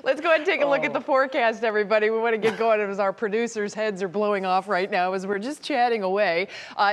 Let's go ahead and take a look at the forecast, everybody. We want to get going as our producers' heads are blowing off right now as we're just chatting away.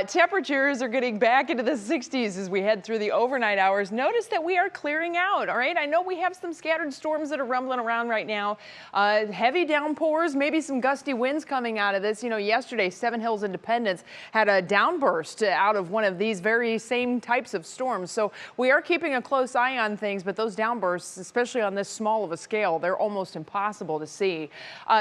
Temperatures are getting back into the 60s as we head through the overnight hours. Notice that we are clearing out, all right? I know we have some scattered storms that are rumbling around right now. Heavy downpours, maybe some gusty winds coming out of this. You know, yesterday, Seven Hills Independence had a downburst out of one of these very same types of storms. So we are keeping a close eye on things, but those downbursts, especially on this small of a scale, they're almost impossible to see.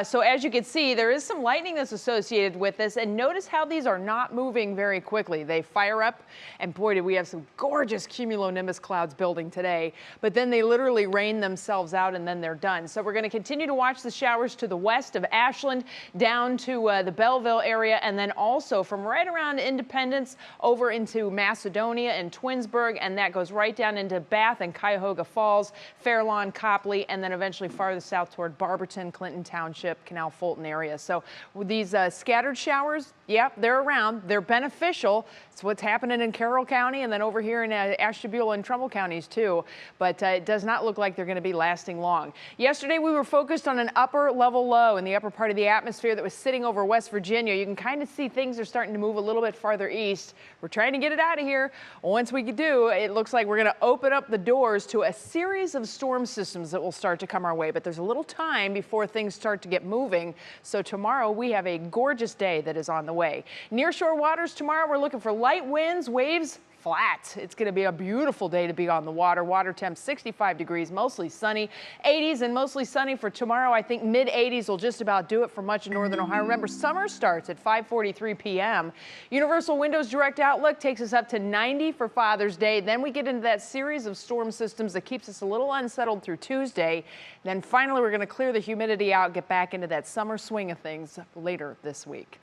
So as you can see, there is some lightning that's associated with this, and notice how these are not moving very quickly. They fire up, and boy, do we have some gorgeous cumulonimbus clouds building today, but then they literally rain themselves out and then they're done. So we're going to continue to watch the showers to the west of Ashland down to the Belleville area, and then also from right around Independence over into Macedonia and Twinsburg, and that goes right down into Bath and Cuyahoga Falls, Fairlawn, Copley, and then eventually farther south toward Barberton, Clinton Township, Canal Fulton area. So with these scattered showers, yep, they're around. They're beneficial. It's what's happening in Carroll County and then over here in Ashtabula and Trumbull counties too. But it does not look like they're going to be lasting long. Yesterday we were focused on an upper level low in the upper part of the atmosphere that was sitting over West Virginia. You can kind of see things are starting to move a little bit farther east. We're trying to get it out of here. Once we do, it looks like we're going to open up the doors to a series of storm systems that will start to come our way. But there's a little time before things start to get moving. So tomorrow we have a gorgeous day that is on the way. Nearshore waters tomorrow, we're looking for light winds, waves flat. It's going to be a beautiful day to be on the water. Water temp 65 degrees, mostly sunny. 80s and mostly sunny for tomorrow. I think mid 80s will just about do it for much of northern Ohio. Remember, summer starts at 5:43 p.m. Universal Windows Direct Outlook takes us up to 90 for Father's Day. Then we get into that series of storm systems that keeps us a little unsettled through Tuesday. Then finally, we're going to clear the humidity out, get back into that summer swing of things later this week.